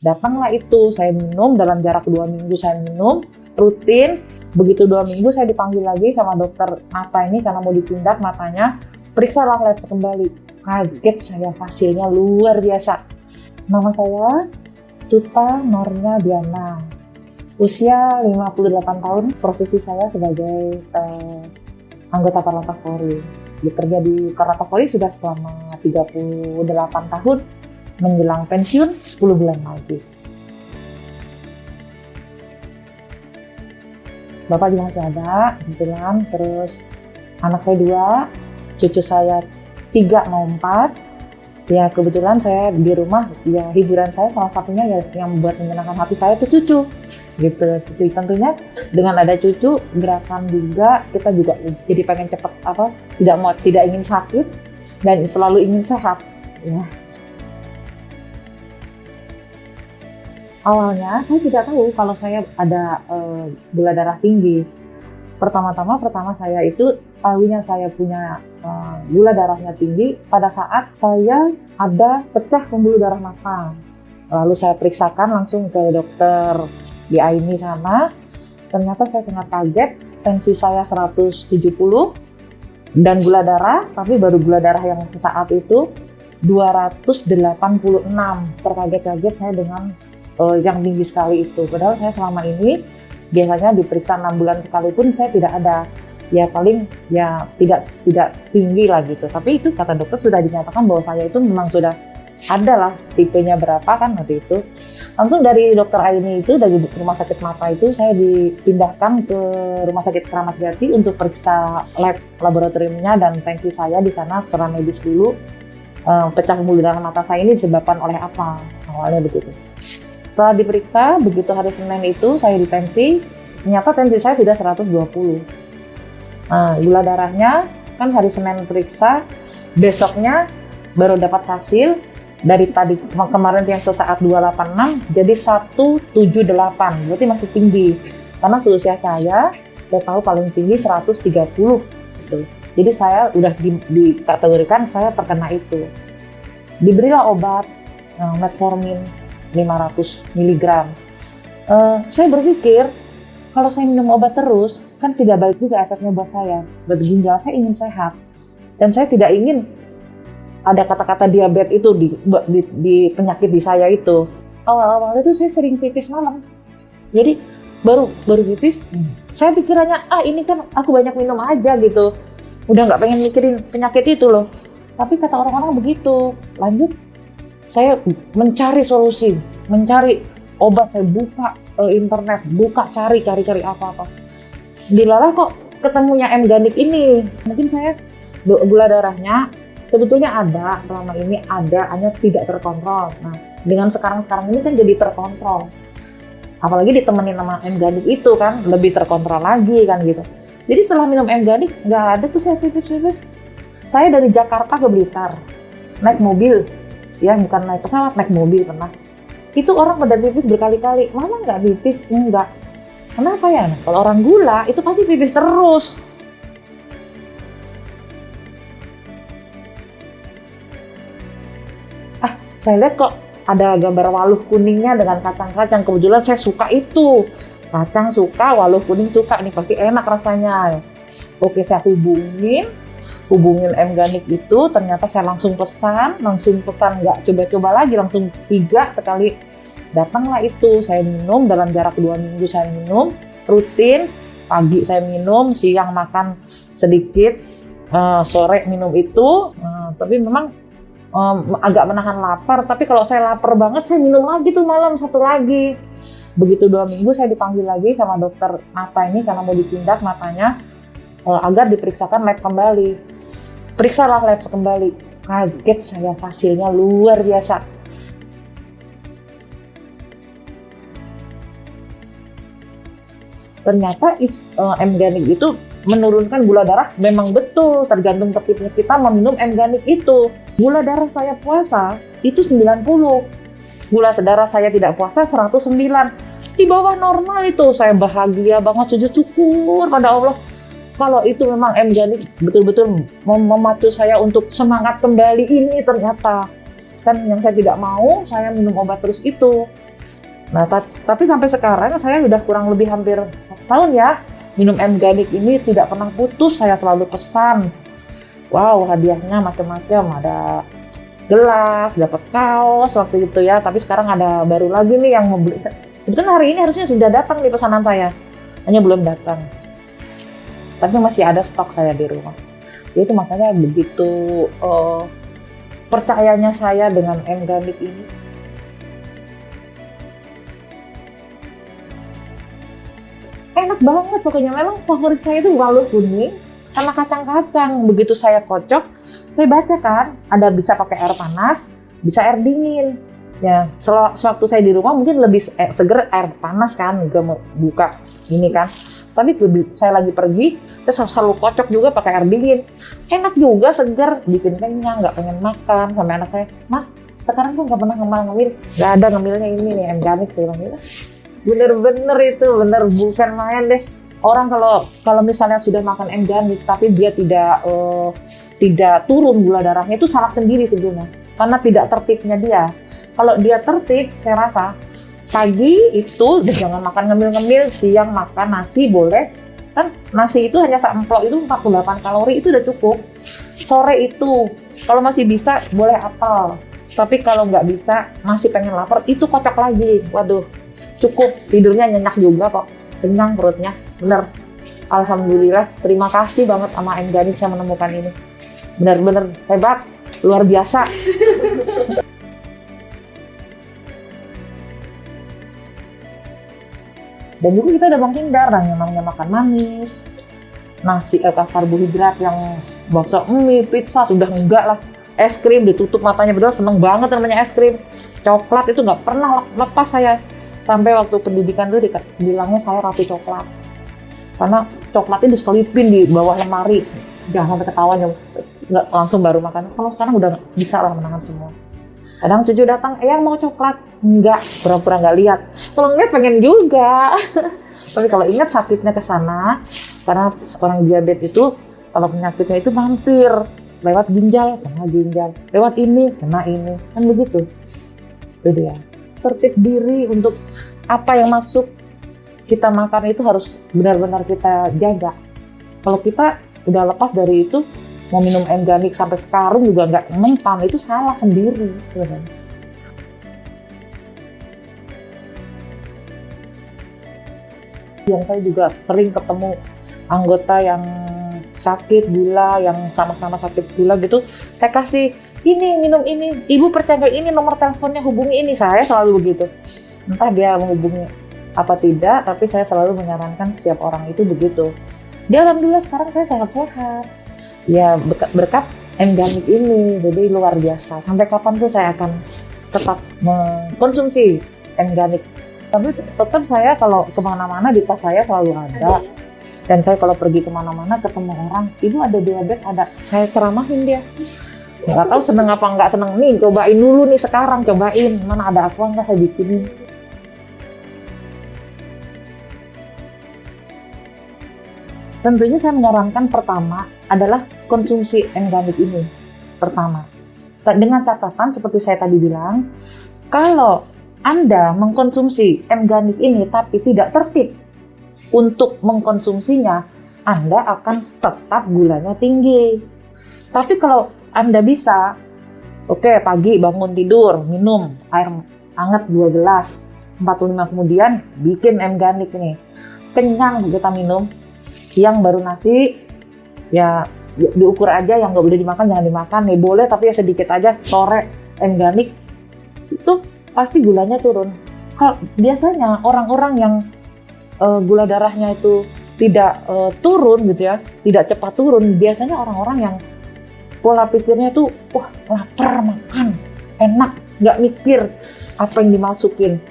Datanglah itu, saya minum dalam jarak 2 minggu, saya minum rutin. Begitu 2 minggu saya dipanggil lagi sama dokter mata ini karena mau ditindak matanya. Periksalah lab kembali. Kaget saya, hasilnya luar biasa. Nama saya Tuta Nornya Diana. Usia 58 tahun, profesi saya sebagai anggota Korlantas Polri. Bekerja di Korlantas Polri sudah selama 38 tahun, menjelang pensiun 10 bulan lagi. Bapak juga masih ada, kebetulan. Terus anak saya 2, cucu saya 3 mau 4. Ya kebetulan saya di rumah, ya hiburan saya salah satunya ya yang membuat menyenangkan hati saya itu cucu. Gitu, cucu tentunya dengan ada cucu, gerakan juga kita juga jadi pengen cepat tidak ingin sakit dan selalu ingin sehat. Ya. Awalnya saya tidak tahu kalau saya ada gula darah tinggi. Pertama saya itu tahunya saya punya gula darahnya tinggi pada saat saya ada pecah pembuluh darah mata. Lalu saya periksakan langsung ke dokter di Aini sana. Ternyata saya sangat kaget, tensi saya 170 dan gula darah, tapi baru gula darah yang sesaat itu 286. Terkaget-kaget saya dengan yang tinggi sekali itu. Padahal saya selama ini biasanya diperiksa 6 bulan sekali pun saya tidak ada. Ya paling ya tidak tinggi lah gitu. Tapi itu kata dokter sudah dinyatakan bahwa saya itu memang sudah ada lah tipenya berapa kan waktu itu. Langsung dari dokter Aini itu, dari rumah sakit mata itu saya dipindahkan ke rumah sakit Keramat Jati untuk periksa laboratoriumnya dan tensi saya di sana secara medis dulu. Pecah pembuluh darah mata saya ini disebabkan oleh apa? Awalnya begitu. Setelah diperiksa, begitu hari Senin itu saya ditensi, ternyata tensi saya sudah 120. Gula darahnya kan hari Senin periksa, besoknya baru dapat hasil dari tadi kemarin yang sesaat 286 jadi 178, berarti masih tinggi. Karena usia saya tahu paling tinggi 130 gitu. Jadi saya udah dikategorikan saya terkena itu. Diberilah obat metformin 500 mg. Saya berpikir kalau saya minum obat terus kan tidak baik juga efeknya buat saya. Buat ginjal saya ingin sehat dan saya tidak ingin ada kata-kata diabetes itu di penyakit di saya itu. Awal-awal itu saya sering pipis malam. Jadi baru pipis, saya pikirannya ini kan aku banyak minum aja gitu. Udah nggak pengen mikirin penyakit itu loh. Tapi kata orang-orang begitu. Lanjut, saya mencari solusi, mencari obat. Saya buka internet, cari apa-apa. Dilalah kok ketemunya M-Ganik ini. Mungkin saya gula darahnya sebetulnya ada, selama ini ada, hanya tidak terkontrol. Nah, dengan sekarang ini kan jadi terkontrol. Apalagi ditemenin sama M-Ganik itu kan, lebih terkontrol lagi kan gitu. Jadi setelah minum M-Ganik, nggak ada tuh saya pipis. Saya dari Jakarta ke Blitar, naik mobil, ya bukan naik pesawat, naik mobil pernah. Itu orang pada pipis berkali-kali, mama nggak pipis? Enggak. Kenapa ya? Nah, kalau orang gula itu pasti pipis terus. Saya lihat kok ada gambar waluh kuningnya dengan kacang-kacang. Kebetulan saya suka itu. Kacang suka, waluh kuning suka. Nih pasti enak rasanya. Oke, saya hubungin M-Ganik itu. Ternyata saya langsung pesan nggak coba-coba lagi, langsung 3 sekali. Datanglah itu, saya minum dalam jarak 2 minggu saya minum rutin. Pagi saya minum, siang makan sedikit, sore minum itu. Tapi memang agak menahan lapar, tapi kalau saya lapar banget saya minum lagi tuh malam 1 lagi. Begitu 2 minggu saya dipanggil lagi sama dokter mata ini karena mau ditindak matanya agar diperiksakan lab kembali. Periksalah lab kembali. Kaget saya, hasilnya luar biasa. Ternyata M-Ganik itu menurunkan gula darah. Memang betul, tergantung tertibnya kita meminum M-Ganik itu. Gula darah saya puasa itu 90, gula darah saya tidak puasa 109, di bawah normal itu. Saya bahagia banget, sujud syukur pada Allah. Kalau itu memang M-Ganik betul-betul memacu saya untuk semangat kembali ini. Ternyata kan yang saya tidak mau, saya minum obat terus itu. Nah, tapi sampai sekarang saya udah kurang lebih hampir 1 tahun ya minum M-Organic ini, tidak pernah putus. Saya selalu pesan. Wow, hadiahnya macam-macam, ada gelas, dapat kaos waktu itu ya. Tapi sekarang ada baru lagi nih yang mau beli. Kebetulan hari ini harusnya sudah datang di pesanan saya, hanya belum datang. Tapi masih ada stok saya di rumah. Itu makanya begitu percayanya saya dengan M-Organic ini. Enak banget pokoknya. Memang favorit saya itu walu kuning sama kacang-kacang. Begitu saya kocok, saya baca kan, ada bisa pakai air panas, bisa air dingin. Ya, sewaktu saya di rumah mungkin lebih seger air panas kan, juga mau buka ini kan. Tapi saya lagi pergi, saya selalu kocok juga pakai air dingin. Enak juga, seger, bikin kenyang, nggak pengen makan. Sampai anak saya, "Mah, sekarang tuh nggak pernah ngemil, nggak ada ngemilnya ini nih, M-Organic." Bener-bener itu, bener bukan main deh. Orang kalau misalnya sudah makan M-Organic tapi dia tidak turun gula darahnya, itu salah sendiri sebetulnya, karena tidak tertibnya dia. Kalau dia tertib, saya rasa pagi itu udah jangan makan ngemil-ngemil, siang makan nasi boleh, kan nasi itu hanya seamplok itu 48 kalori, itu udah cukup. Sore itu kalau masih bisa boleh apel, tapi kalau nggak bisa masih pengen lapar, itu kocok lagi. Waduh, cukup, tidurnya nyenyak juga kok, kenyang perutnya, bener. Alhamdulillah, terima kasih banget sama M-Organic saya menemukan ini, bener-bener hebat, luar biasa. Dan juga kita udah menghindar yang namanya makan manis, nasi karbohidrat yang bakso, mie, pizza, sudah enggak lah. Es krim ditutup matanya, betul, seneng banget namanya es krim. Coklat itu nggak pernah lepas saya. Sampai waktu pendidikan dulu bilangnya saya ratu coklat, karena coklatnya diselipin di bawah lemari, jangan sampai ketahuan ya, nggak langsung baru makan. Kalau sekarang udah bisa lah menahan semua. Kadang cucu datang, "Yang mau coklat?" Enggak, pura-pura nggak lihat. Kalau enggak pengen juga. Tapi kalau ingat sakitnya ke sana, karena orang diabetes itu kalau penyakitnya itu mampir lewat ginjal, kena ginjal, lewat ini, kena ini, kan begitu. Itu dia. Tertib diri untuk apa yang masuk kita makan itu harus benar-benar kita jaga. Kalau kita udah lepas dari itu, mau minum M-Organic sampai sekarang juga nggak mempan, itu salah sendiri. Yang saya juga sering ketemu anggota yang sakit gula, yang sama-sama sakit gula gitu, saya kasih, "Ini, minum ini, ibu percaya ini, nomor teleponnya, hubungi ini." Saya selalu begitu. Entah dia menghubungi apa tidak, tapi saya selalu menyarankan setiap orang itu begitu. Dia alhamdulillah sekarang saya sehat-sehat. Ya berkat M-Organic ini, jadi luar biasa. Sampai kapan tuh saya akan tetap mengkonsumsi M-Organic. Tapi tetap saya kalau kemana-mana di tas saya selalu ada. Dan saya kalau pergi kemana-mana ketemu orang, "Ibu ada diabetes?" Ada. Saya ceramahin dia. Nggak tahu seneng apa nggak seneng, nih cobain dulu nih sekarang, cobain mana ada apa nggak saya bikinin. Tentunya saya menyarankan pertama adalah konsumsi M-Organic ini pertama, dengan catatan seperti saya tadi bilang, kalau Anda mengkonsumsi M-Organic ini tapi tidak tertib untuk mengkonsumsinya, Anda akan tetap gulanya tinggi. Tapi kalau Anda bisa, oke, pagi bangun tidur, minum air hangat 2 gelas, 45 kemudian bikin M-Organic ini. Kenyang kita minum, siang baru nasi, ya diukur aja, yang nggak boleh dimakan jangan dimakan, nih boleh tapi ya sedikit aja, sore M-Organic, itu pasti gulanya turun. Kalau biasanya orang-orang yang gula darahnya itu tidak turun gitu ya, tidak cepat turun, biasanya orang-orang yang pola pikirnya tuh, wah lapar makan, enak, nggak mikir apa yang dimasukin.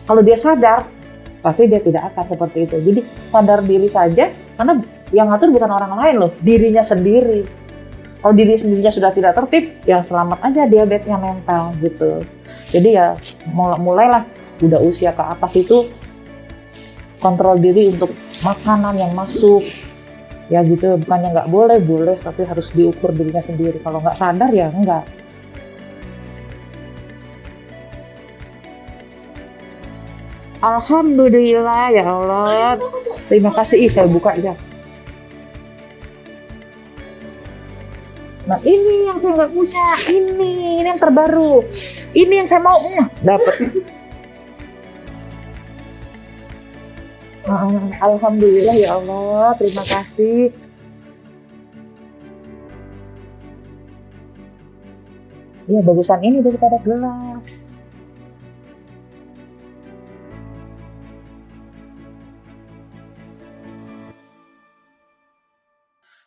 Kalau dia sadar, pasti dia tidak akan seperti itu. Jadi sadar diri saja, karena yang ngatur bukan orang lain loh, dirinya sendiri. Kalau diri sendirinya sudah tidak tertib, ya selamat aja diabetesnya mental gitu. Jadi ya mulailah udah usia ke atas itu kontrol diri untuk makanan yang masuk. Ya gitu, bukannya nggak boleh, boleh, tapi harus diukur dirinya sendiri. Kalau nggak sadar ya enggak. Alhamdulillah ya Allah. Terima kasih. Saya buka aja. Nah ini yang saya nggak punya. Ini yang terbaru. Ini yang saya mau. Dapat. Alhamdulillah ya Allah. Terima kasih. Ya bagusan ini daripada gelas.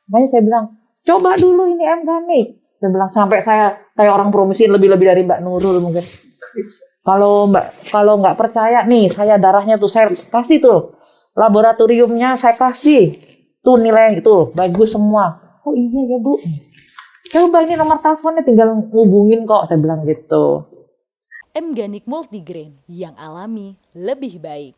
Makanya saya bilang, coba dulu ini M-Ganik. Saya bilang sampai saya kayak orang promosiin lebih-lebih dari Mbak Nurul mungkin. Kalau nggak percaya nih, saya darahnya tuh saya kasih tuh laboratoriumnya saya kasih tuh nilai itu bagus semua. Oh iya ya Bu. Coba ini nomor teleponnya tinggal ngubungin kok, saya bilang gitu. M-Ganik Multigrain yang alami lebih baik.